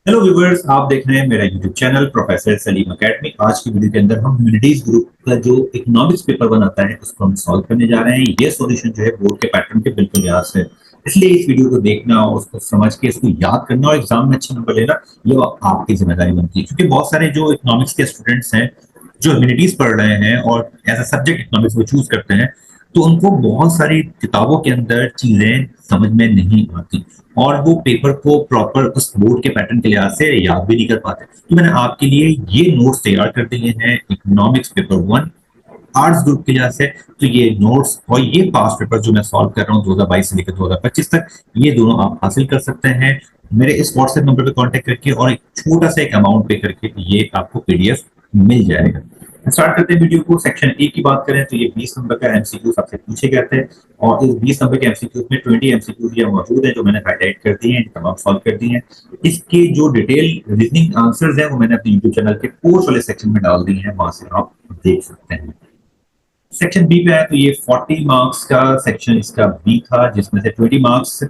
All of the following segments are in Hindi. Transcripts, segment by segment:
हेलो व्यूअर्स, आप देख रहे हैं मेरा YouTube channel professor Salim academy. आज की वीडियो के अंदर हम ह्यूमैनिटीज ग्रुप का जो इकोनॉमिक्स पेपर बनाता है उसको हम सॉल्व करने जा रहे हैं। ये सॉल्यूशन जो है बोर्ड के पैटर्न के बिल्कुल याद है, इसलिए इस वीडियो को देखना और उसको समझ के इसको याद करना और एग्जाम में अच्छे नंबर लेना ये आपकी जिम्मेदारी बनती है। क्योंकि बहुत सारे जो इकोनॉमिक्स के स्टूडेंट्स हैं जो ह्यूमैनिटीज पढ़ रहे हैं और एज अ सब्जेक्ट इकोनॉमिक्स वो चूज करते हैं, तो उनको बहुत सारी किताबों के अंदर चीजें समझ में नहीं आती और वो पेपर को प्रॉपर उस बोर्ड के पैटर्न के लिहाज से याद भी नहीं कर पाते। तो मैंने आपके लिए ये नोट्स तैयार कर दिए हैं इकोनॉमिक्स पेपर 1 आर्ट्स ग्रुप के लिहाज से। तो ये नोट्स और ये पास पेपर जो मैं सॉल्व कर रहा हूँ 2022 से लेकर 2025 तक, ये दोनों आप हासिल कर सकते हैं मेरे इस व्हाट्सएप नंबर पे कांटेक्ट करके, और एक छोटा सा एक अमाउंट पे करके ये आपको पीडीएफ मिल जाएगा। स्टार्ट करते हैं वीडियो को। सेक्शन ए की बात करें तो ये 20 नंबर का एमसीक्यू आपसे पूछे गए थे और इस 20 नंबर के एमसीक्यू में 20 एमसीक्यू ये मौजूद है जो मैंने हाईलाइट कर दिए हैं, तमाम सॉल्व कर दिए हैं। इसके जो डिटेल रीजनिंग आंसर्स हैं वो मैंने अपने यूट्यूब चैनल के कोर्स वाले सेक्शन में डाल दिए हैं, वहां से आप देख सकते हैं। सेक्शन बी पे है तो ये 40 मार्क्स का सेक्शन इसका बी था, जिसमें से 20 मार्क्स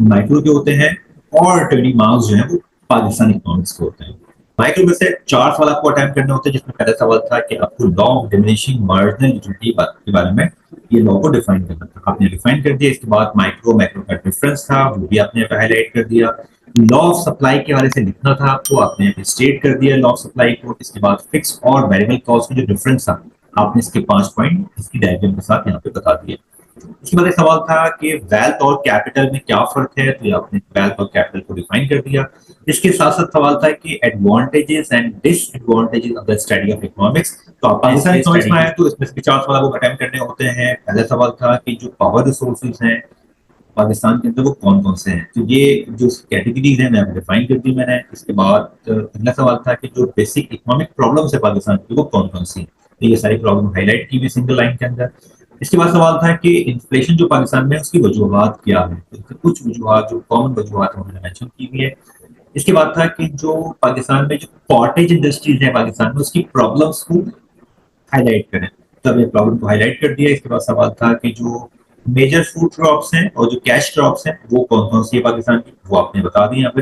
माइक्रो के होते हैं और 20 मार्क्स जो है वो पाकिस्तान इकोनॉमिक्स के होते हैं। माइक्रो में से 4 सवाल आपको अटेम्प्ट करने होते हैं, जिसमें पहला सवाल था कि आपको law of diminishing marginal utility के बारे में ये लॉ को डिफाइन करना था, आपने डिफाइन कर दिया। इसके बाद माइक्रो मैक्रो का डिफरेंस था, वो भी आपने हाईलाइट कर दिया। लॉ ऑफ सप्लाई के बारे से लिखना था आपको, आपने स्टेट कर दिया लॉ ऑफ सप्लाई को। इसके बाद फिक्स और वेरिएबल कॉस्ट में जो डिफरेंस था आपने इसके 5 पॉइंट इसकी डायग्राम के साथ यहाँ पे बता दिए। इसके बाद एक सवाल था कि वेल्थ और कैपिटल में क्या फर्क है, तो ये आपने वेल्थ और कैपिटल को डिफाइन कर दिया। इसके साथ साथ सवाल था कि advantages and disadvantages of the study of economics. तो आप पाकिस्तान इकोनॉमिक्स में आए तो इसमें से 4 सवाल आपको अटेम्प्ट करने होते हैं। पहला सवाल था कि जो पावर रिसोर्सेज हैं पाकिस्तान के अंदर वो कौन कौन से हैं, तो ये जो कैटेगरीज हैं मैं डिफाइन कर दी मैंने। इसके बाद अगला सवाल था कि जो बेसिक इकोनॉमिक प्रॉब्लम्स है पाकिस्तान की वो कौन कौन सी हैं, तो ये सारी प्रॉब्लम हाईलाइट की हुई सिंगल लाइन के अंदर। इसके बाद सवाल था कि इन्फ्लेशन जो पाकिस्तान में है उसकी वजूहत क्या है, तो कुछ वजूहत जो कॉमन वजूहत उन्होंने मेंशन की हुई है। इसके बाद था कि जो पाकिस्तान में जो कॉटेज इंडस्ट्रीज है पाकिस्तान में उसकी प्रॉब्लम्स को हाईलाइट करें, तो हमने प्रॉब्लम को हाईलाइट कर दिया। इसके बाद सवाल था कि जो मेजर फूड क्रॉप्स हैं और जो कैश क्रॉप्स हैं वो कौन कौन सी है पाकिस्तान की, वो आपने बता दी यहाँ पे।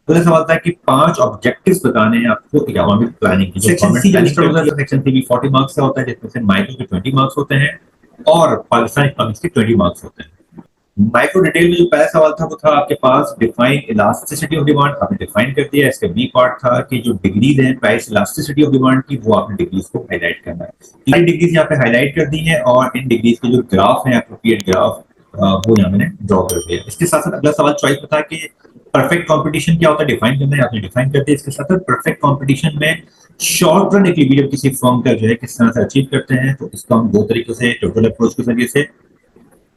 अगला सवाल था कि 5 ऑब्जेक्टिव्स बताने हैं आपको इकोनॉमिक प्लानिंग की। सेक्शन सी सेक्शन सी भी 40 मार्क्स का होता है, जिसमें से माइक्रो के 20 मार्क्स होते हैं और पाकिस्तान इकोनॉमिक्स के 20 मार्क्स होते हैं। माइक्रो डिटेल में जो पहला सवाल था वो था आपके पास डिफाइन इलास्टिसिटी ऑफ डिमांड, आपने डिफाइन कर दिया। इसका बी पार्ट था कि जो डिग्रीज हैं प्राइस इलास्टिसिटी ऑफ डिमांड की, वो आपने डिग्रीज को हाईलाइट करना है। तीन डिग्रीज यहाँ पे हाईलाइट कर दी है और इन डिग्रीज के जो ग्राफ है अप्रोप्रिएट ग्राफ वो यहाँ मैंने ड्रॉ कर दिया। इसके साथ साथ अगला सवाल चॉइस था कि परफेक्ट कंपटीशन क्या होता है, डिफाइन करना है, आपने डिफाइन कर दिया। इसके साथ साथ परफेक्ट कंपटीशन में शॉर्ट रन इक्विलिब्रियम किसी फर्म का जो है किस तरह से अचीव करते हैं, तो इसको हम 2 तरीकों से टोटल अप्रोच के जरिए से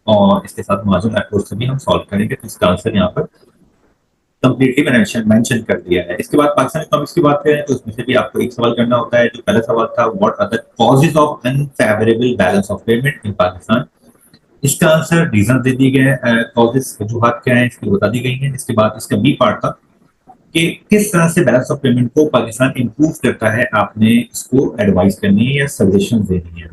और इसके साथ मार्जिनल अप्रोच से भी हम सॉल्व करेंगे। तो इसका आंसर यहाँ पर कंप्लीटली मैंने मेंशन कर दिया है। इसके बाद पाकिस्तान इकोनॉमिक्स की बात करें तो उसमें से भी आपको एक सवाल करना होता है। जो पहला सवाल था what are the causes of unfavourable balance of payment in Pakistan, इसका आंसर रीजन दे दिए गए हैं, कॉजेज वजूहत क्या है इसकी बता दी गई है। इसके बाद इसका बी पार्ट था कि किस तरह से बैलेंस ऑफ पेमेंट को पाकिस्तान इंप्रूव करता है, आपने इसको एडवाइस करनी है या सजेशन देनी है।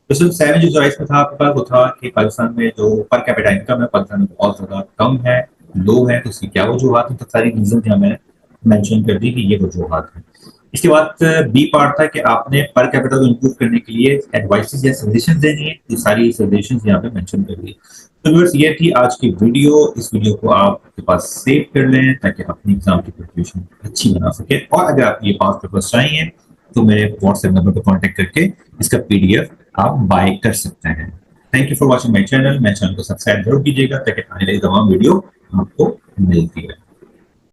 क्वेश्चन 7 जो चॉइस में था आपके पास वो था कि पाकिस्तान में जो पर कैपिटा इनकम है पाकिस्तान में बहुत ज्यादा कम है, लो है, तो इसकी क्या वजूहत है, तो सारी रीजन यहाँ मैंने मेंशन कर दी कि ये वजूहत है। इसके बाद बी पार्ट था कि आपने पर कैपिटा को इंप्रूव करने के लिए एडवाइसेस या सजेशन देनी है, ये सारी सजेशन यहाँ पे मेंशन कर दी। तो व्यूअर्स ये थी आज की वीडियो। इस वीडियो को आपके पास सेव कर लें ताकि अपनी एग्जाम की प्रिपरेशन अच्छी बना सके, और अगर आप ये पास पेपर्स चाहिए तो मेरे व्हाट्सएप नंबर पर कांटेक्ट करके इसका पीडीएफ आप बाय कर सकते हैं। Thank you for watching my channel. मेरे चैनल को सब्सक्राइब जरूर कीजिएगा ताकि आने वाली तमाम वीडियो आपको मिलती रहे।